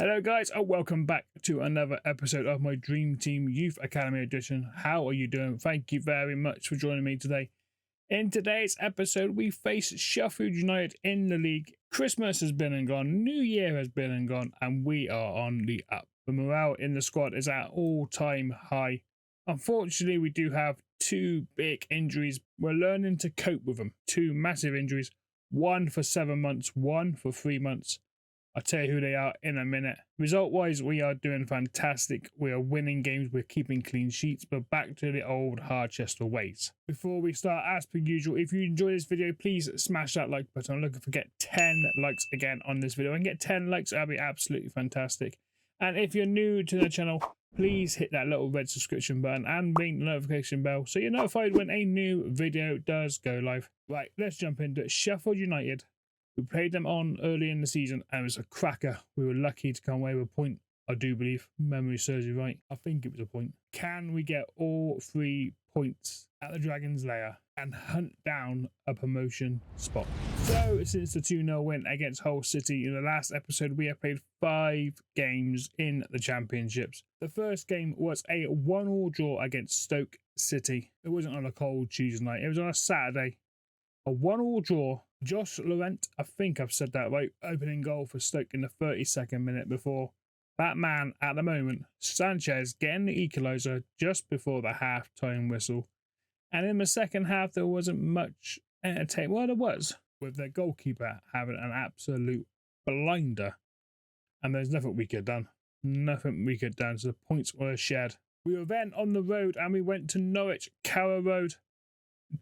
Hello guys and welcome back to another episode of my Dream Team Youth Academy edition. How are you doing? Thank you very much for joining me today. In today's episode we face Sheffield United in the league. Christmas has been and gone, New Year has been and gone, and we are on the up. The morale in the squad is at all-time high. Unfortunately we do have two big injuries. We're learning to cope with them. Two massive injuries, one for 7 months, one for 3 months. I'll tell you who they are in a minute. Result-wise, we are doing fantastic. We are winning games. We're keeping clean sheets. But back to the old Harchester ways. Before we start, as per usual, if you enjoy this video, please smash that like button. I'm looking for get 10 likes again on this video. And get 10 likes, that'd be absolutely fantastic. And if you're new to the channel, please hit that little red subscription button and ring the notification bell so you're notified when a new video does go live. Right, let's jump into it. Sheffield United. We played them on early in the season and it was a cracker. We were lucky to come away with a point, I do believe. Memory serves you right. I think it was a point. Can we get all 3 points at the Dragon's Lair and hunt down a promotion spot? So, since the 2-0 win against Hull City in the last episode, we have played 5 games in the championships. The first game was a 1-1 draw against Stoke City. It wasn't on a cold Tuesday night. It was on a Saturday. A 1-1 draw. Josh Laurent, I think I've said that right, opening goal for Stoke in the 32nd minute before that man at the moment, Sanchez, getting the equaliser just before the half-time whistle. And in the second half, there wasn't much entertainment. Well, there was, with their goalkeeper having an absolute blinder. And there's nothing we could have done. Nothing we could have done, so the points were shared. We were then on the road and we went to Norwich, Carrow Road.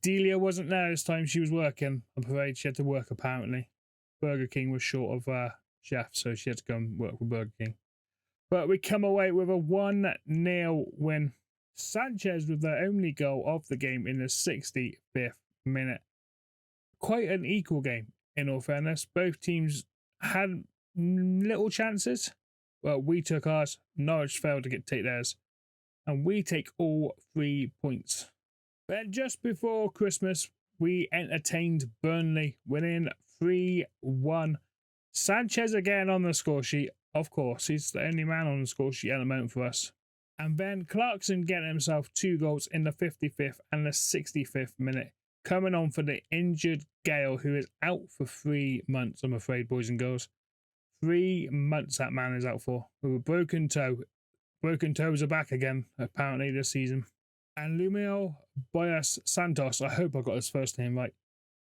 Delia wasn't there this time. She was working. I'm afraid she had to work apparently. Burger King was short of chef, so she had to go and work with Burger King. But we come away with a 1-0 win. Sanchez with the only goal of the game in the 65th minute. Quite an equal game, in all fairness. Both teams had little chances. Well, we took ours. Norwich failed to take theirs. And we take all 3 points. Then just before Christmas, we entertained Burnley, winning 3-1. Sanchez again on the score sheet. Of course, he's the only man on the score sheet at the moment for us. And then Clarkson getting himself 2 goals in the 55th and the 65th minute. Coming on for the injured Gale, who is out for 3 months, I'm afraid, boys and girls. 3 months that man is out for. With a broken toe. Broken toes are back again, apparently, this season. And Lumio Boyas Santos, I hope I got his first name right,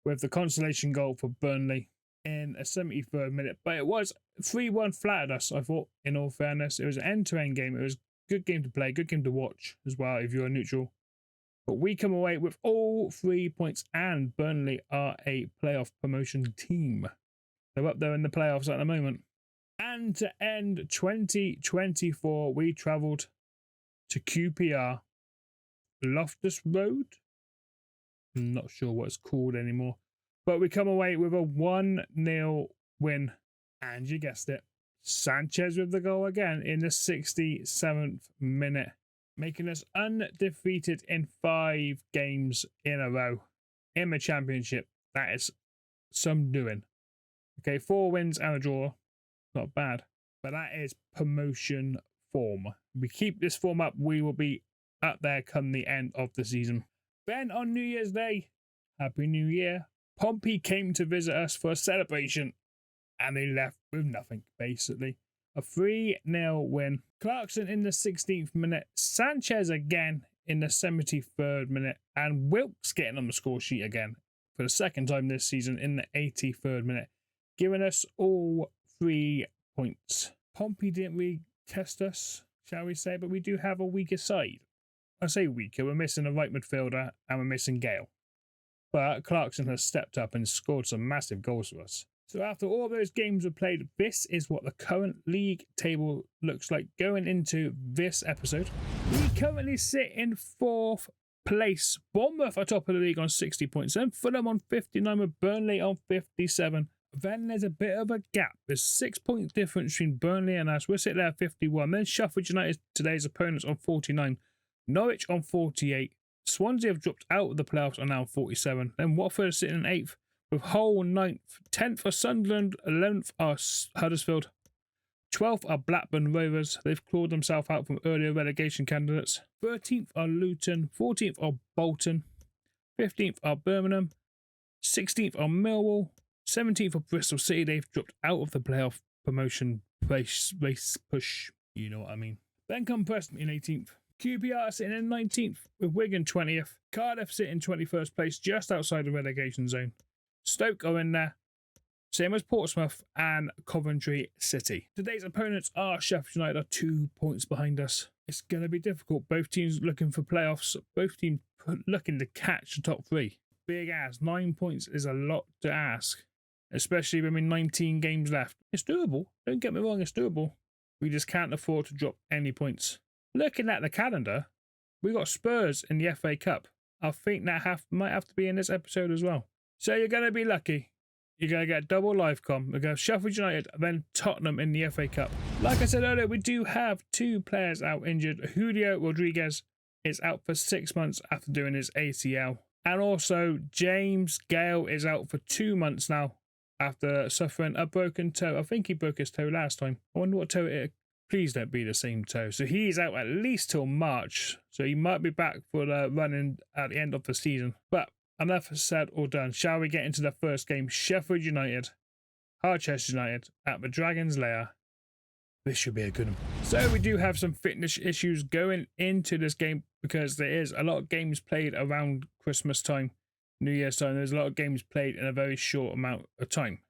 with the consolation goal for Burnley in a 73rd minute. But it was 3-1 flattered us, I thought, in all fairness. It was an end-to-end game. It was a good game to play, good game to watch as well if you're a neutral. But we come away with all 3 points, and Burnley are a playoff promotion team. They're up there in the playoffs at the moment. And to end 2024, we travelled to QPR. Loftus Road? I'm not sure what it's called anymore. But we come away with a 1-0 win. And you guessed it, Sanchez with the goal again in the 67th minute, making us undefeated in 5 games in a row in the championship. That is some doing. Okay, 4 wins and a draw. Not bad. But that is promotion form. If we keep this form up, we will be up there come the end of the season. Then on New Year's Day, Happy New Year, Pompey came to visit us for a celebration and they left with nothing, basically. A 3-0 win. Clarkson in the 16th minute, Sanchez again in the 73rd minute, and Wilkes getting on the score sheet again for the second time this season in the 83rd minute, giving us all 3 points. Pompey didn't really test us, shall we say, but we do have a weaker side. I say weaker, we're missing a right midfielder and we're missing Gale. But Clarkson has stepped up and scored some massive goals for us. So after all those games were played, this is what the current league table looks like going into this episode. We currently sit in 4th place. Bournemouth are top of the league on 60 points. Then Fulham on 59 with Burnley on 57. Then there's a bit of a gap. There's 6 point difference between Burnley and us. We're sitting there at 51. Then Sheffield United, today's opponents, on 49. Norwich on 48. Swansea have dropped out of the playoffs, are now on 47. Then Watford are sitting in 8th, with Hull 9th. 10th are Sunderland. 11th are Huddersfield. 12th are Blackburn Rovers. They've clawed themselves out from earlier relegation candidates. 13th are Luton. 14th are Bolton. 15th are Birmingham. 16th are Millwall. 17th are Bristol City. They've dropped out of the playoff promotion race push. You know what I mean. Then come Preston in 18th. QPR sitting in 19th with Wigan 20th. Cardiff sitting 21st place just outside the relegation zone. Stoke are in there. Same as Portsmouth and Coventry City. Today's opponents are Sheffield United, are 2 points behind us. It's going to be difficult. Both teams looking for playoffs. Both teams looking to catch the top 3. Big ass. 9 points is a lot to ask. Especially when we're 19 games left. It's doable. Don't get me wrong, it's doable. We just can't afford to drop any points. Looking at the calendar, we got Spurs in the FA Cup. I think that might have to be in this episode as well. So you're going to be lucky. You're going to get double live com. We're going to Sheffield United, then Tottenham in the FA Cup. Like I said earlier, we do have 2 players out injured. Julio Rodriguez is out for 6 months after doing his ACL. And also, James Gale is out for 2 months now after suffering a broken toe. I think he broke his toe last time. I wonder what toe it is. Please don't be the same toe. So he's out at least till March. So he might be back for the running at the end of the season. But enough said or done. Shall we get into the first game? Sheffield United, Harchester United at the Dragon's Lair. This should be a good one. So we do have some fitness issues going into this game because there is a lot of games played around Christmas time, New Year's time. There's a lot of games played in a very short amount of time.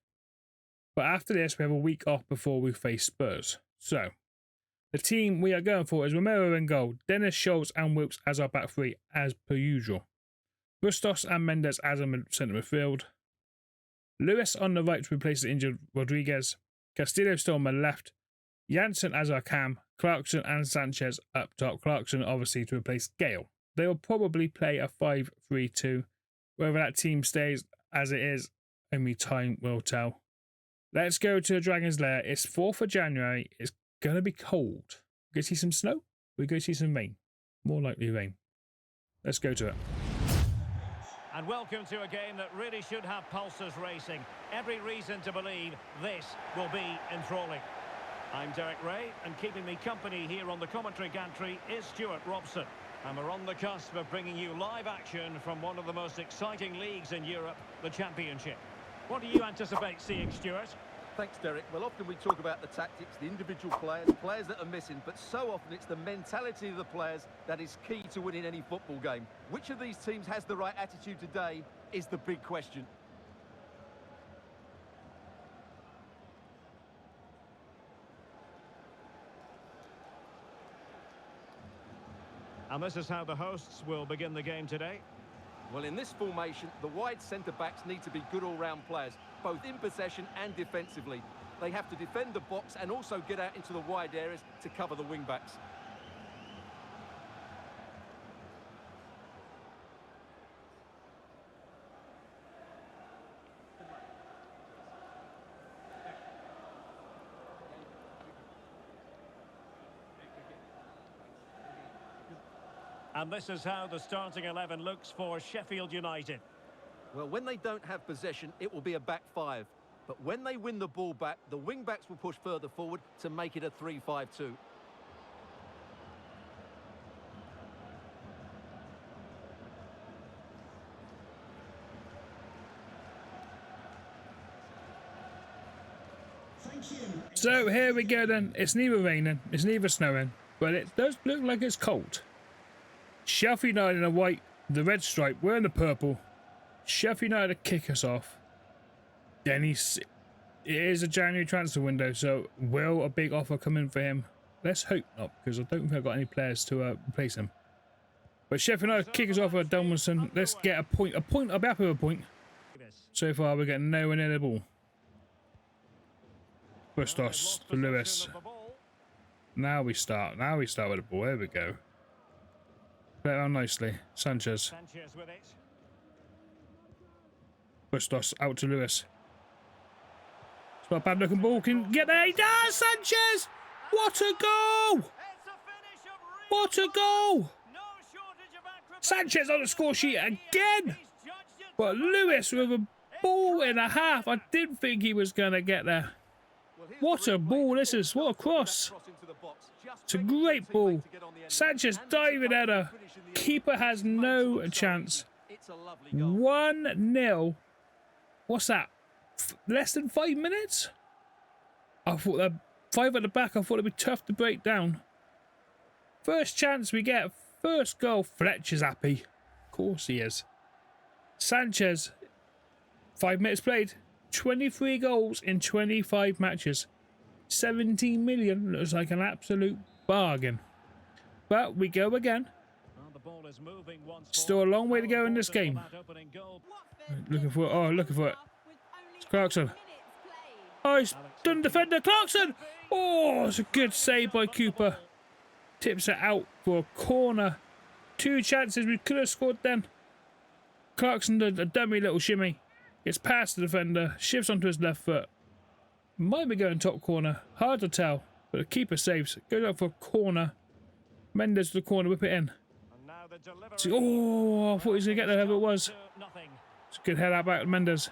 But after this, we have a week off before we face Spurs. So the team we are going for is Romero in goal, Dennis, Scholes and Wilkes as our back 3 as per usual. Bustos and Mendes as a centre midfield. Lewis on the right to replace the injured Rodriguez. Castillo still on the left. Janssen as our cam. Clarkson and Sanchez up top. Clarkson obviously to replace Gale. They will probably play a 5-3-2. Whether that team stays as it is, only time will tell. Let's go to the Dragon's Lair. It's 4th of January. It's going to be cold. We go see some snow. We go see some rain. More likely rain. Let's go to it. And welcome to a game that really should have pulses racing. Every reason to believe this will be enthralling. I'm Derek Ray, and keeping me company here on the commentary gantry is Stuart Robson. And we're on the cusp of bringing you live action from one of the most exciting leagues in Europe, the Championship. What do you anticipate seeing, Stuart? Thanks, Derek. Well, often we talk about the tactics, the individual players that are missing, but so often it's the mentality of the players that is key to winning any football game. Which of these teams has the right attitude today is the big question. And this is how the hosts will begin the game today. Well, in this formation, the wide centre-backs need to be good all-round players, both in possession and defensively. They have to defend the box and also get out into the wide areas to cover the wing-backs. And this is how the starting 11 looks for Sheffield United. Well, when they don't have possession, it will be a back 5. But when they win the ball back, the wing-backs will push further forward to make it a 3-5-2. So here we go then. It's neither raining, it's neither snowing, but it does look like it's cold. Sheffield United in the white, the red stripe, we're in the purple. Sheffield United kick us off. Then it is a January transfer window, so will a big offer come in for him? Let's hope not, because I don't think I've got any players to replace him. But Sheffield United kick us off at Dunwilson. Let's get a point. I'll be happy with a point. So far, we're getting nowhere near the ball. Bustos to Lewis. Now we start with the ball. There we go. Play it around nicely. Sanchez. Bustos out to Lewis. It's not a bad looking ball. Can get there. He does! Sanchez! What a goal! What a goal! Sanchez on the score sheet again! But Lewis with a ball and a half. I didn't think he was going to get there. What a ball this is. What a cross. It's a great ball. Sanchez diving header. Keeper has no chance. 1-0. What's that? Less than 5 minutes? I thought that 5 at the back. I thought it'd be tough to break down. First chance we get. First goal. Fletcher's happy. Of course he is. Sanchez. 5 minutes played. 23 goals in 25 matches. 17 million. Looks like an absolute bargain. But we go again. Still a long way to go in this game. Looking for it. Oh, looking for it. It's Clarkson. Oh, he's done defender. Clarkson! Oh, it's a good save by Cooper. Tips it out for a corner. 2 chances we could have scored then. Clarkson did a dummy little shimmy. Gets past the defender. Shifts onto his left foot. Might be going top corner. Hard to tell. But the keeper saves. Goes up for a corner. Mendes to the corner. Whip it in. Oh, I thought he was going to get there. Whoever it was. It's a good head out back to Mendes.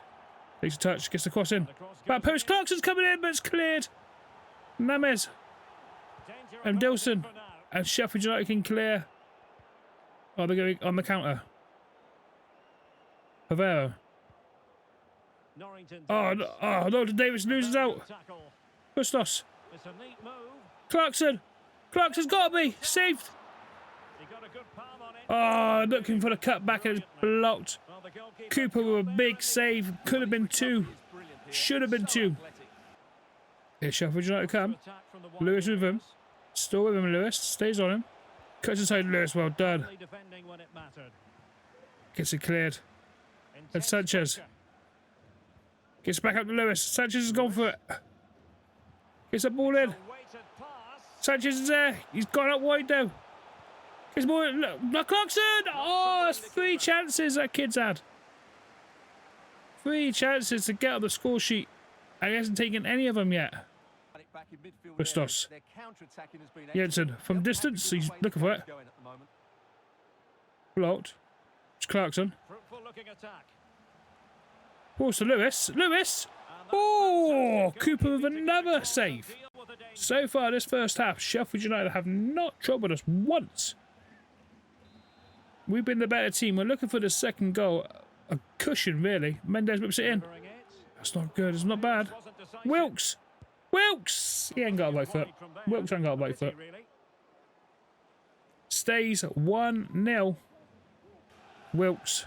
Takes a touch. Gets the cross in. Back post. Clarkson's coming in, but it's cleared. Names. And Dilson. And Sheffield United can clear. Oh, they're going on the counter. Pavero. Oh, no, Davis loses out. Bustos. Clarkson. Clarkson's got to be. Saved. Oh, looking for the cut back and it's blocked. Cooper with a big save. Could have been 2. Should have been 2. Here Sheffield United come. Lewis with him. Still with him, Lewis. Stays on him. Cuts inside Lewis. Well done. Gets it cleared. And Sanchez. Gets back up to Lewis. Sanchez has gone for it. Gets the ball in. Sanchez is there. He's gone up wide now. Gets more. Look, Clarkson! Oh, it's 3 chances that kid's had. 3 chances to get on the score sheet. And he hasn't taken any of them yet. Bustos. Jensen from distance. He's looking for it. Blocked. It's Clarkson. Balls to Lewis. Lewis! Oh! Cooper with another save. So far this first half, Sheffield United have not troubled us once. We've been the better team. We're looking for the second goal. A cushion, really. Mendes whips it in. That's not good. It's not bad. Wilkes! Wilkes! He ain't got a right foot. Wilkes ain't got a right foot. Stays 1-0. Wilkes.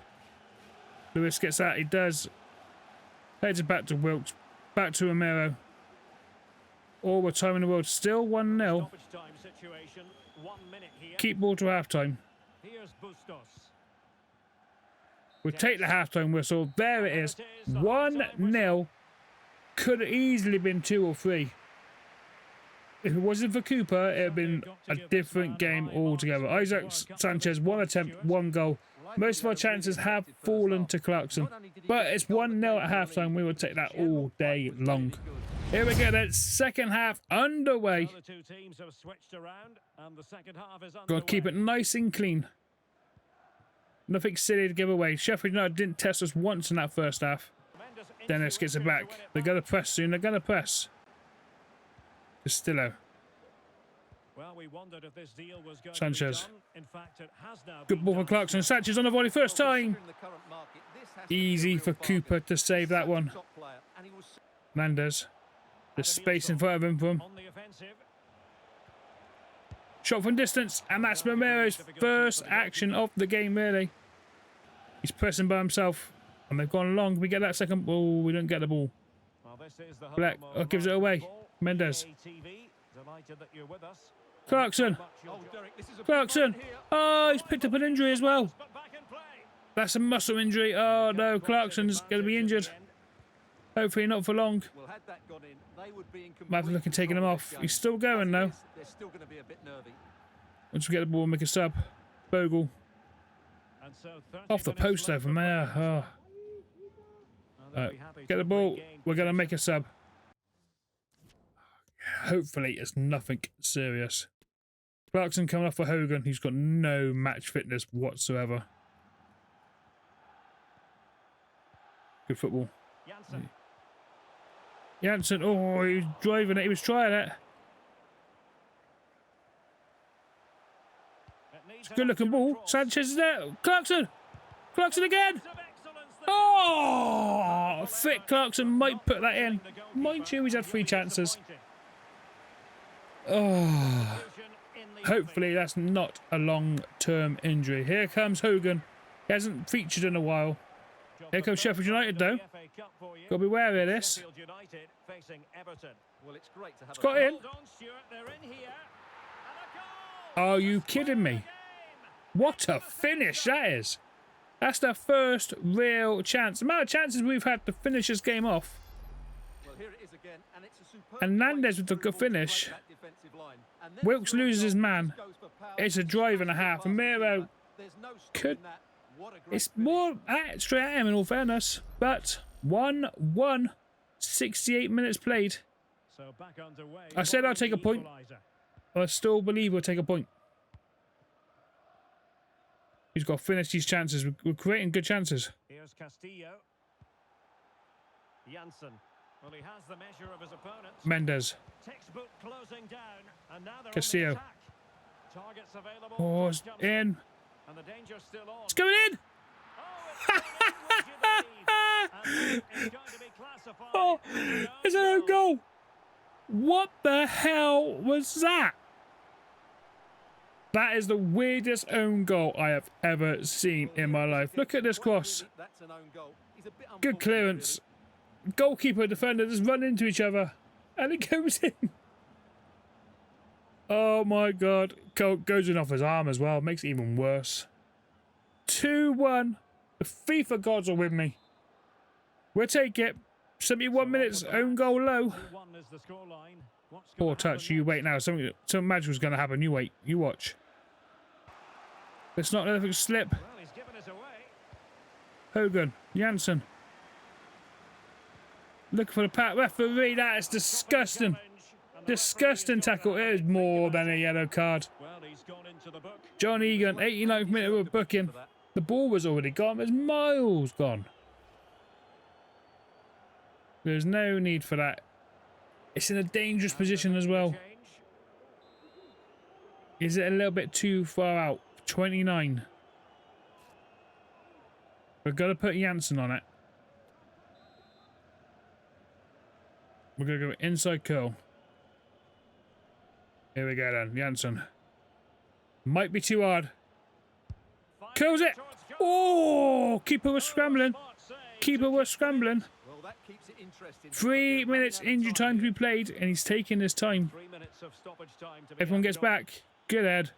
Lewis gets that. He does. Heads it back to Wilkes. Back to Romero. All the time in the world. Still 1-0. Keep ball to half-time. We'll take the half-time whistle. There it is. 1-0. Could have easily been 2 or 3. If it wasn't for Cooper, it would have been a different game altogether. Isaac Sanchez, 1 attempt, 1 goal. Most of our chances have fallen to Clarkson. But it's 1-0 at half-time. We will take that all day long. Here we go then. Second half underway. Got to keep it nice and clean. Nothing silly to give away. Sheffield United didn't test us once in that first half. Dennis gets it back. They're going to press soon. They're going to press. Castillo. Sanchez. Good ball for Clarkson. Sanchez on the volley first time. Easy for Cooper to save that one. Mendes. There's space in front of him for him. Shot from distance, and that's Romero's first action of the game, really. He's pressing by himself, and they've gone long. We get that second. Oh, we don't get the ball. Black gives it away. Mendes. Clarkson. Clarkson. Oh, he's picked up an injury as well. That's a muscle injury. Oh, no. Clarkson's going to be injured. Hopefully not for long. Might have to look at taking him off. He's still going, though. Once we get the ball, make a sub. Bogle. Off the post there from there. Oh. Get the ball. We're going to make a sub. Hopefully it's nothing serious. Clarkson coming off for Hogan. He's got no match fitness whatsoever. Good football. Janssen, oh, he was driving it. He was trying it. It's a good-looking ball. Sanchez is there. Clarkson. Clarkson again. Oh, Fit Clarkson might put that in. Mind you, he's had 3 chances. Oh, hopefully that's not a long-term injury. Here comes Hogan. He hasn't featured in a while. Here comes Sheffield United, though. Got to be wary of this. It's got in. Are you kidding me? What a finish that is. That's the first real chance. The amount of chances we've had to finish this game off. And Nandez with the good finish. Wilkes loses his man. It's a drive and a half. And Miro could... It's more straight at him in all fairness. But 1-1. 68 minutes played. I said I'll take a point. I still believe we'll take a point. He's got to finish these chances. We're creating good chances. Here's Castillo. Janssen. Well, he has the measure of his opponents. Mendes. Textbook closing down, and now they're Castillo. on the attack. Targets available. Oh, it's in. And the danger's still on. It's going in. Oh, it's an own goal. What the hell was that? That is the weirdest own goal I have ever seen in my life. Look at this cross. Good clearance. Goalkeeper, defender just run into each other. And it goes in. Oh my God. Goes in off his arm as well. Makes it even worse. 2-1. The FIFA gods are with me. We'll take it. 71 minutes, own goal low. Poor touch. You wait now. Something magic was going to happen. You wait. You watch. Let's not let it slip. Hogan. Janssen. Look for the pat referee. That is disgusting. Disgusting tackle. It is more than a yellow card. John Egan, 89th minute of booking. The ball was already gone. There's miles gone. There's no need for that. It's in a dangerous position as well. Is it a little bit too far out? 29. We've got to put Janssen on it. We're going to go inside curl. Here we go then. Janssen. Might be too hard. Curls it. Oh, keeper was scrambling. Keeper was scrambling. 3 minutes injury time to be played, and he's taking his time. Everyone gets back. Good head.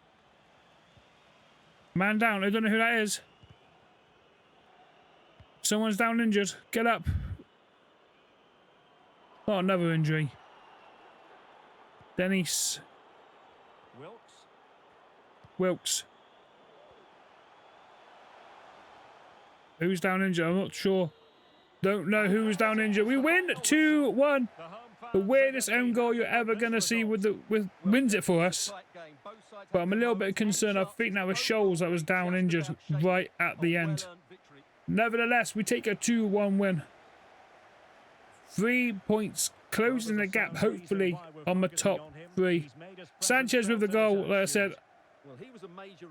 Man down. I don't know who that is. Someone's down injured. Get up. Oh, another injury. Dennis. Wilkes. Who's down injured? I'm not sure. Don't know who's down injured. We win 2-1. The weirdest own goal you're ever going to see wins it for us. But I'm a little bit concerned. I think that was Scholes that was down injured right at the end. Nevertheless, we take a 2-1 win. 3 points, closing the gap, hopefully, on the top 3. Sanchez with the goal, like I said,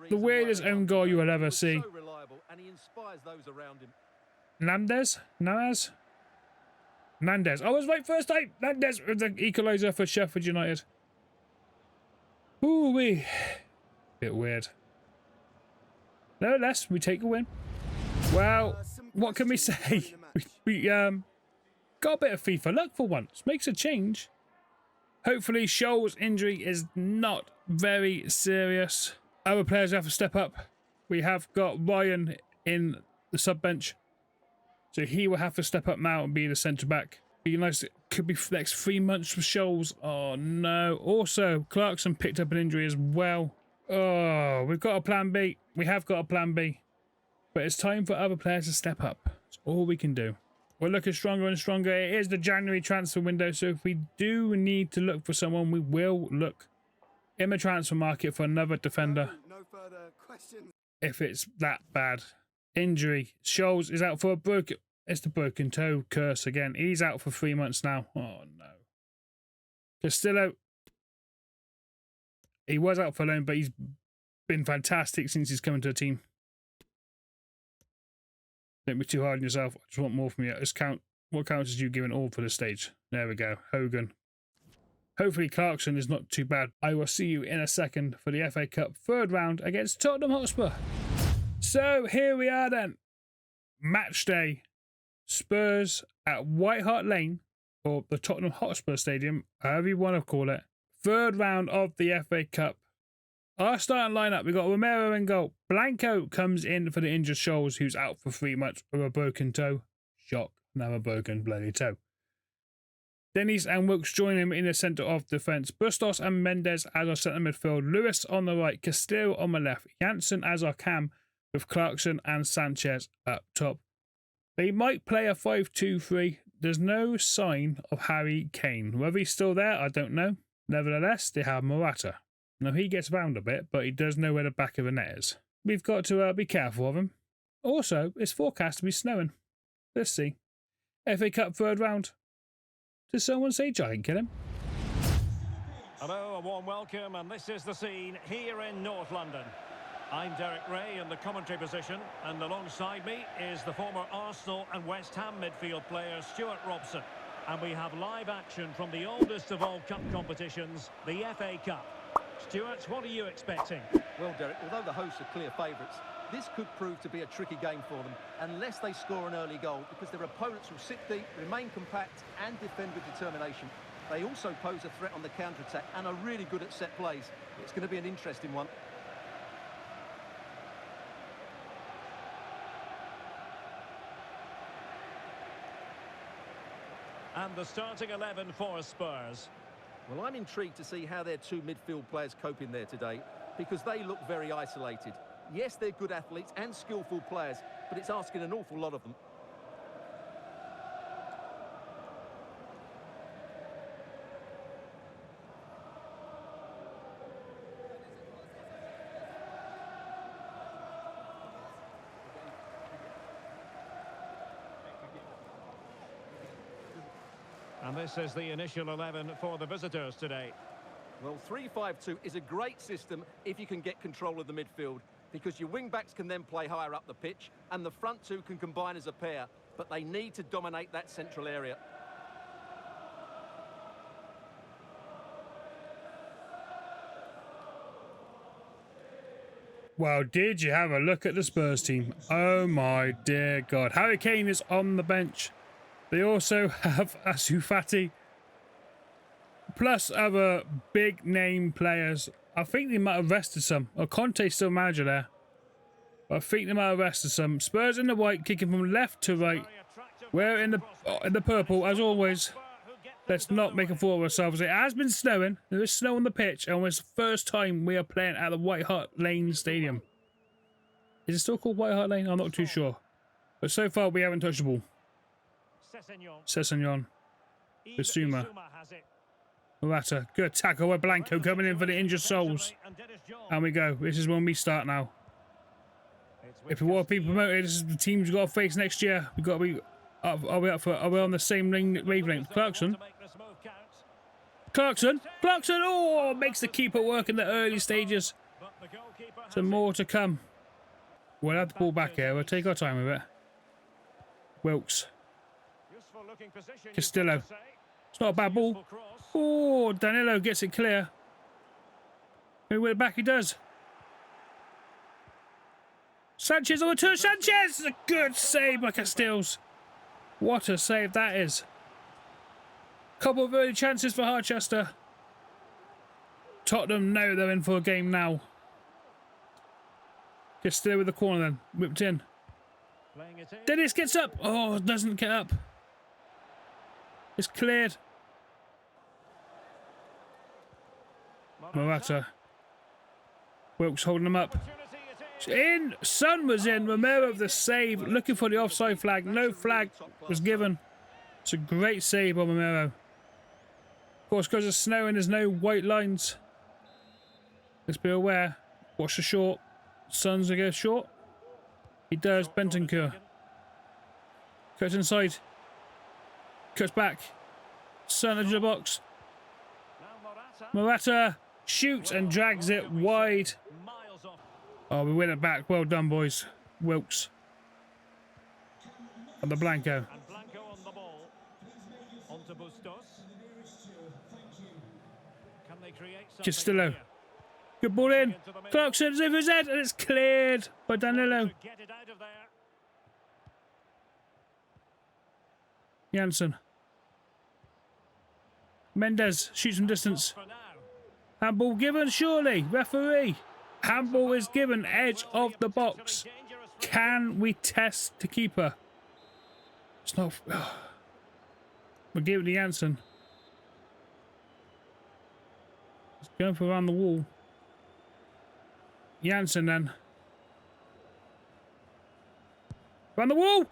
the weirdest own goal you will ever see. Nandez? Nandez? Nandez. I was right first time. Nandez with the equaliser for Sheffield United. Ooh-wee. Bit weird. Nevertheless, we take a win. Well, what can we say? We got a bit of FIFA luck for once. Makes a change. Hopefully, Scholes' injury is not very serious. Other players have to step up. We have got Ryan in the sub bench. So he will have to step up now and be the centre-back. Be nice. It could be for the next 3 months for Scholes. Oh, no. Also, Clarkson picked up an injury as well. Oh, we've got a plan B. We have got a plan B. But it's time for other players to step up. That's all we can do. We're looking stronger and stronger. It is the January transfer window. So if we do need to look for someone, we will look in the transfer market for another defender. No further questions. If it's that bad. Injury. Scholes is out for a broken... It's the broken toe curse again. He's out for 3 months now. Oh, no. Castillo. He was out for loan, but he's been fantastic since he's come into the team. Don't be too hard on yourself. I just want more from you. Just count. What counts is you giving all for the stage. There we go. Hogan. Hopefully Clarkson is not too bad. I will see you in a second for the FA Cup third round against Tottenham Hotspur. So here we are then. Match day. Spurs at White Hart Lane, or the Tottenham Hotspur Stadium, however you want to call it. Third round of the FA Cup. Our starting lineup, we've got Romero in goal. Blanco comes in for the injured Scholes, who's out for 3 months with a broken toe. Shock, another broken bloody toe. Dennis and Wilkes join him in the centre of defence. Bustos and Mendes as our centre midfield. Lewis on the right, Castillo on the left. Janssen as our cam, with Clarkson and Sanchez up top. They might play a 5-2-3. There's no sign of Harry Kane. Whether he's still there, I don't know. Nevertheless, they have Morata. Now, he gets around a bit, but he does know where the back of the net is. We've got to be careful of him. Also, it's forecast to be snowing. Let's see. FA Cup third round. Does someone say giant kill him? Hello, a warm welcome, and this is the scene here in North London. I'm Derek Ray in the commentary position, and alongside me is the former Arsenal and West Ham midfield player Stuart Robson. And we have live action from the oldest of all cup competitions, the FA Cup. Stuart, what are you expecting? Well, Derek, although the hosts are clear favourites, this could prove to be a tricky game for them, unless they score an early goal, because their opponents will sit deep, remain compact and defend with determination. They also pose a threat on the counter-attack and are really good at set plays. It's going to be an interesting one. And the starting 11 for Spurs. Well, I'm intrigued to see how their two midfield players cope in there today, because they look very isolated. Yes, they're good athletes and skillful players, but it's asking an awful lot of them. And this is the initial 11 for the visitors today. Well, 3-5-2 is a great system if you can get control of the midfield, because your wing-backs can then play higher up the pitch and the front two can combine as a pair, but they need to dominate that central area. Well, did you have a look at the Spurs team? Oh my dear God. Harry Kane is on the bench. They also have Ansu Fati, plus other big name players. I think they might have rested some. Oh, Conte's still manager there. I think they might have rested some. Spurs in the white, kicking from left to right. We're in the purple, as always. Let's not make a fool of ourselves. It has been snowing. There is snow on the pitch, and it's the first time we are playing at the White Hart Lane Stadium. Is it still called White Hart Lane? I'm not too sure. But so far, we haven't touched the ball. Sessegnon. Basuma. Morata. Good tackle by Blanco coming in for the injured souls. And we go. This is when we start now. If we want to be promoted, this is the teams we've got to face next year. We've got to be up, are we on the same wavelength? Clarkson. Oh, makes the keeper work in the early stages. Some more to come. We'll have the ball back here. We'll take our time with it. Wilkes. Castillo. It's not a bad ball. Oh, Danilo gets it clear. Maybe with it back he does. Sanchez on the turn. Sanchez! A good save by Castells. What a save that is. Couple of early chances for Harchester. Tottenham know they're in for a game now. Castillo with the corner then. Whipped in. Dennis gets up. Oh, doesn't get up. It's cleared. Morata. Wilkes holding him up. In. Son was in. Romero with the save. Looking for the offside flag. No flag was given. It's a great save by Romero. Of course, because of snow and there's no white lines. Let's be aware. Watch the short. Son's to go short. He does. Bentancur. Cuts inside. Cuts back. Son into the box. Morata shoots and drags it wide. Oh, we win it back. Well done, boys. Wilkes. On the Blanco. And Blanco on the ball. On to Bustos. Can they create something Castillo. here? Good ball in. Clarkson's over his head and it's cleared by Danilo. Get it out of there. Janssen. Mendes shoots from distance. For now. Handball given, surely. Referee. Handball is given. Edge of the box. Can we test the keeper? It's not. We'll give it to Janssen. It's going for around the wall. Janssen then. Around the wall!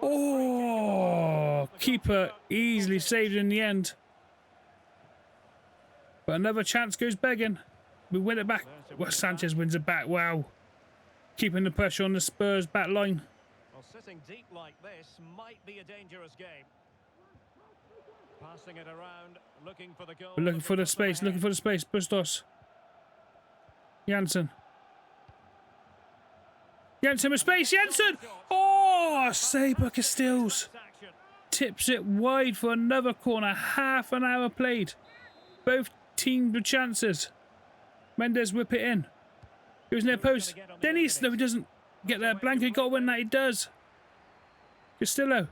Oh! Keeper easily saved in the end. But another chance goes begging. We win it back. Well, Sanchez wins it back. Wow. Keeping the pressure on the Spurs back line. Well, sitting deep like this might be a dangerous game. Passing it around, looking for the goal. We're looking for the space, looking for the space. Bustos. Janssen. Janssen with space. Janssen! Oh, Sabre Castells. Tips it wide for another corner. Half an hour played. Both teams with chances. Mendes whip it in. Goes near post. Dennis, no, he doesn't get there. Blanco got to win that. He does. Castillo.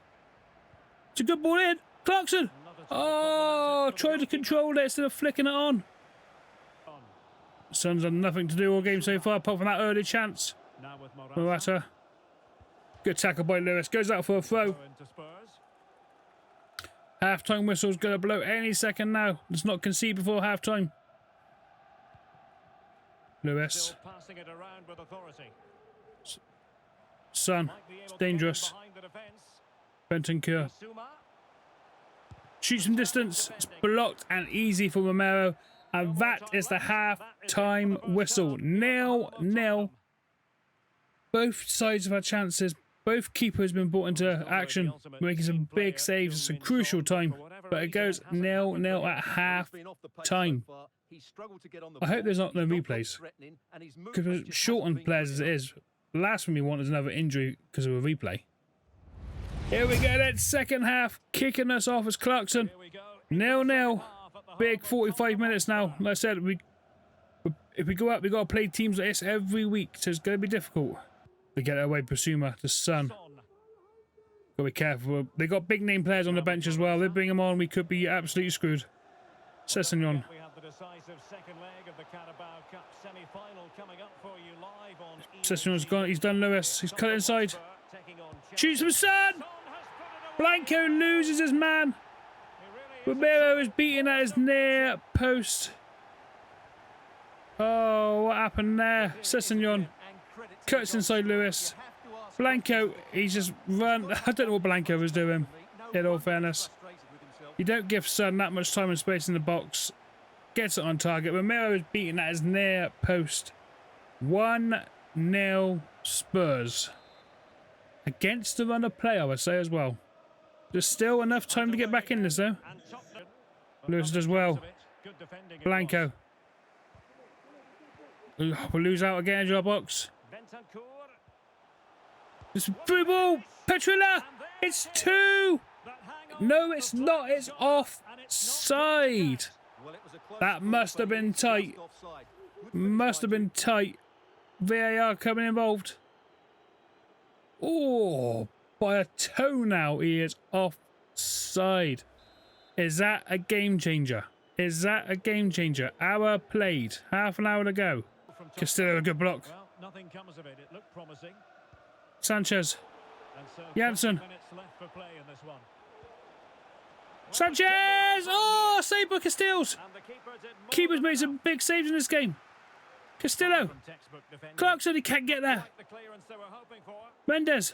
It's a good ball in. Clarkson. Oh, tried to control it instead of flicking it on. Suns have nothing to do all game so far apart from that early chance. Morata. Good tackle by Lewis. Goes out for a throw. Half-time whistle's going to blow any second now. Let's not concede before half-time. Lewis. Son. It's dangerous. Bentancur. Shoots from distance. It's blocked and easy for Romero. And that is the half-time whistle. 0-0. Both sides have had chances. Both keepers have been brought into action, making some big saves. It's a crucial time. But it goes 0-0 at half-time. I hope there's not no replays. Because we're short on players as it is. The last one we want is another injury because of a replay. Here we go then, second half. Kicking us off as Clarkson. 0-0. Big 45 minutes now. Like I said, if we go up, we've got to play teams like this every week. So it's going to be difficult. They get it away, Basuma, the Sun. Got to be careful. They got big name players on the bench as well. They bring them on, we could be absolutely screwed. Sessegnon. Sessegnon's gone. He's done Lewis. He's cut inside. Shoots from Sun. Blanco loses his man. Romero is beaten at his near post. Oh, what happened there? Sessegnon cuts inside Lewis. Blanco, he's just run. I don't know what Blanco was doing, in all fairness. You don't give Sun that much time and space in the box. Gets it on target. Romero is beaten at his near post. 1-0 Spurs. Against the run of play, I would say as well. There's still enough time to get back in this though. Lewis does well. Blanco. We'll lose out again into our box. It's a through ball. Petrilla. It's 2. No, it's not. It's offside. That must have been tight. Must have been tight. VAR coming involved. Oh, by a toe now, he is offside. Is that a game changer? Is that a game changer? Hour played. Half an hour to go. Castillo, a good block. Well, nothing comes of it. It looked promising. Sanchez. So Janssen. left for play in this one. Sanchez! Oh, saved by Castells. Keeper's made some big saves in this game. Castillo. Clarkson, he can't get there. Mendes.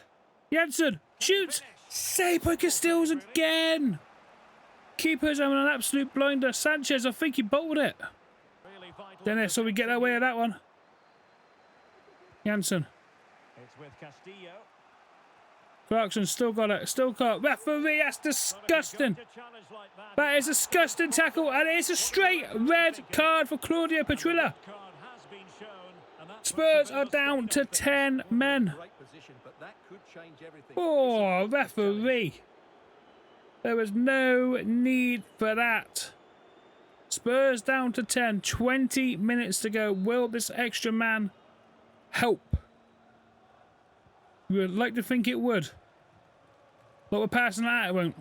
Janssen. Shoots. Saved by Castells again. Keeper's having an absolute blinder. Sanchez, I think he bowled it. Dennis, so we get away with that one. Janssen. It's with Castillo. Clarkson still got it. Still got it. Referee, that's disgusting. That is a disgusting tackle, and it's a straight red card for Claudio Petrilla. Spurs are down to 10 men. Oh, referee. There was no need for that. Spurs down to 10. 20 minutes to go. Will this extra man help? We would like to think it would. But we're passing that out, it won't.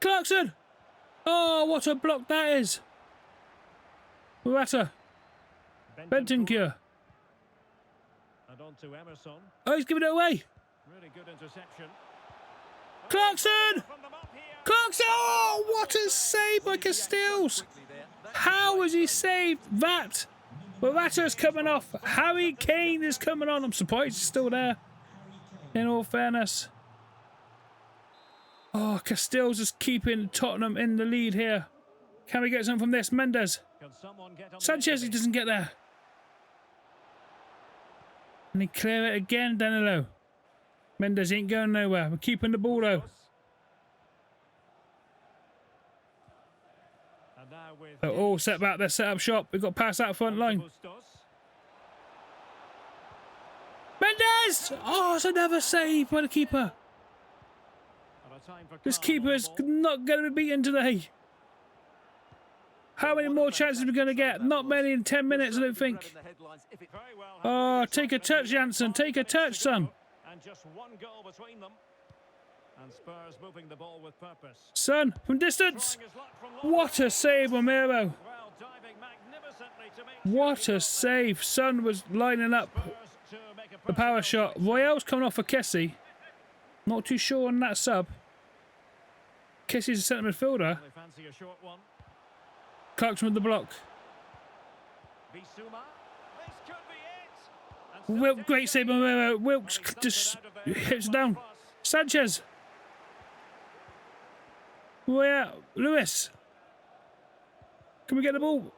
Clarkson! Oh, what a block that is. Morata. Bentancur. Oh, he's giving it away. Really good interception. Clarkson! Clarkson! Oh, what a save by Castells. How has he saved that? Morata's coming off. Harry Kane is coming on. I'm surprised he's still there. In all fairness. Oh, Castells is keeping Tottenham in the lead here. Can we get something from this? Mendes. Sanchez, he doesn't get there. And he clear it again, Danilo. Mendes ain't going nowhere. We're keeping the ball though. They're all set back. They're set up shop. We've got past that front line. Mendes! Oh, it's another save by the keeper. This keeper is not going to be beaten today. How many more chances are we going to get? Not many in 10 minutes, I don't think. Oh, take a touch, Janssen. Take a touch, son. Son, from distance. What a save, Romero. What a save. Son was lining up the power shot. Royale's coming off for Kessie. Not too sure on that sub. Kessie's a centre midfielder. Clarkson with the block. Wilk, great save by Romero. Wilkes just hits down. Sanchez. Where? Lewis. Can we get the ball?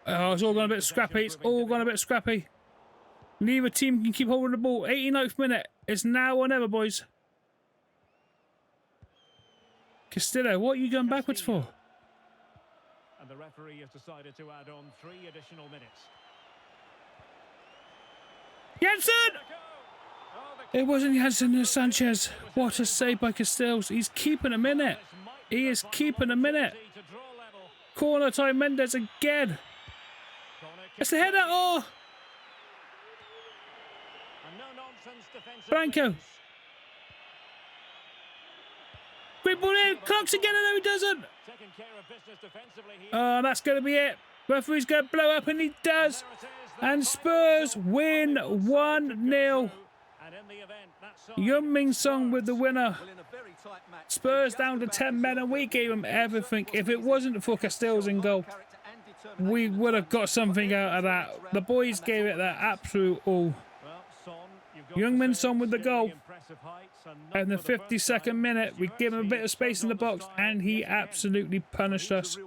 Oh, it's all gone a bit scrappy. It's all gone a bit scrappy. Neither team can keep holding the ball. 89th minute. It's now or never, boys. Castillo, what are you going backwards for? And the referee has decided to add on 3 additional minutes. Janssen! It wasn't Janssen, it was Sanchez. What a save by Castells. He's keeping a minute. He is keeping a minute. Corner time, Mendes again. It's the header. Oh! Franco. Great ball in. Clarkson again, no, he doesn't. Oh, that's going to be it. Referee's going to blow up, and he does. And Spurs win 1-0. Young-Min Song with the winner. Spurs down to 10 men, and we gave them everything. If it wasn't for Castells in goal, we would have got something out of that. The boys gave it their absolute all. Young-Min Song with the goal. In the 52nd minute, we give him a bit of space in the box, and he absolutely punished us.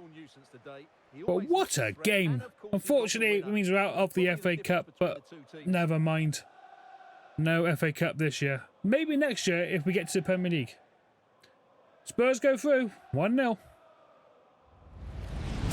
But what a game. Unfortunately, it means we're out of the FA Cup, but never mind. No FA Cup this year. Maybe next year if we get to the Premier League. Spurs go through 1-0.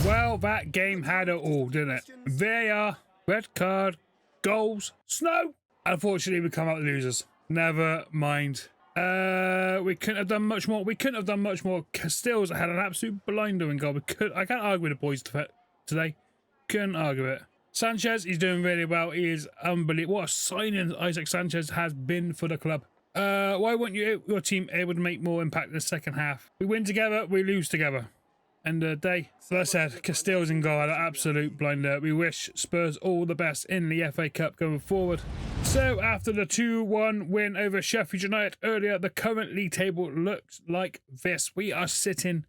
Well, that game had it all, didn't it? VAR, red card, goals, snow. Unfortunately, we come out losers. Never mind. We couldn't have done much more. We couldn't have done much more. Castells had an absolute blinder in goal. I can't argue with the boys today. Couldn't argue it. Sanchez, he's doing really well. He is unbelievable. What a signing Isaac Sanchez has been for the club. Why weren't your team able to make more impact in the second half? We win together, we lose together. End of the day. So I said, Castells in goal had an absolute blinder. We wish Spurs all the best in the FA Cup going forward. So after the 2-1 win over Sheffield United earlier, the current league table looks like this. We are sitting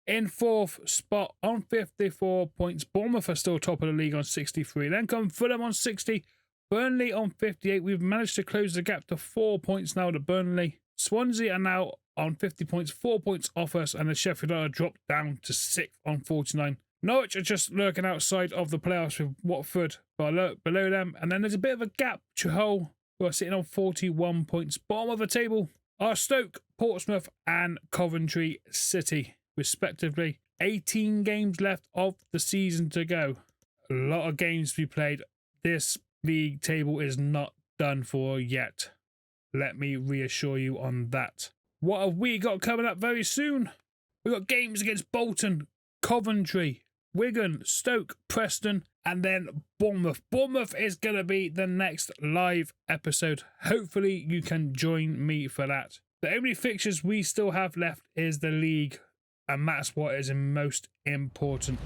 in 4th spot on 54 points. Bournemouth are still top of the league on 63. Then come Fulham on 60. Burnley on 58. We've managed to close the gap to 4 points now to Burnley. Swansea are now on 50 points, 4 points off us, and the Sheffield United dropped down to 6th on 49. Norwich are just lurking outside of the playoffs with Watford below them, and then there's a bit of a gap to Hull who are sitting on 41 points. Bottom of the table are Stoke, Portsmouth and Coventry City, respectively. 18 games left of the season to go. A lot of games to be played. This league table is not done for yet. Let me reassure you on that. What have we got coming up very soon? We've got games against Bolton, Coventry, Wigan, Stoke, Preston, and then Bournemouth. Bournemouth is going to be the next live episode. Hopefully you can join me for that. The only fixtures we still have left is the league, and that's what is most important.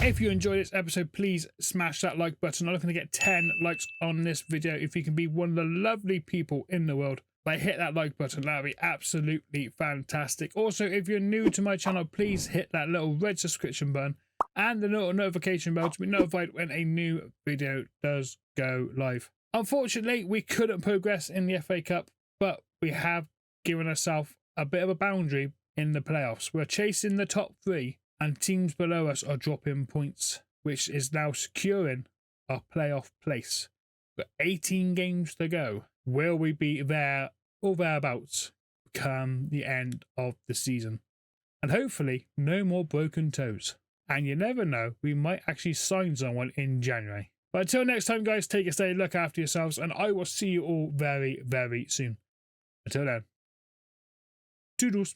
If you enjoyed this episode, please smash that like button. I'm looking to get 10 likes on this video. If you can be one of the lovely people in the world, like, hit that like button. That would be absolutely fantastic. Also, if you're new to my channel, please hit that little red subscription button and the little notification bell to be notified when a new video does go live. Unfortunately, we couldn't progress in the FA Cup, but we have given ourselves a bit of a boundary in the playoffs. We're chasing the top 3 and teams below us are dropping points, which is now securing our playoff place. We've got 18 games to go. Will we be there or thereabouts come the end of the season? And hopefully no more broken toes. And you never know, we might actually sign someone in January. But until next time, guys, take a stay, look after yourselves, and I will see you all very, very soon. Until then, toodles.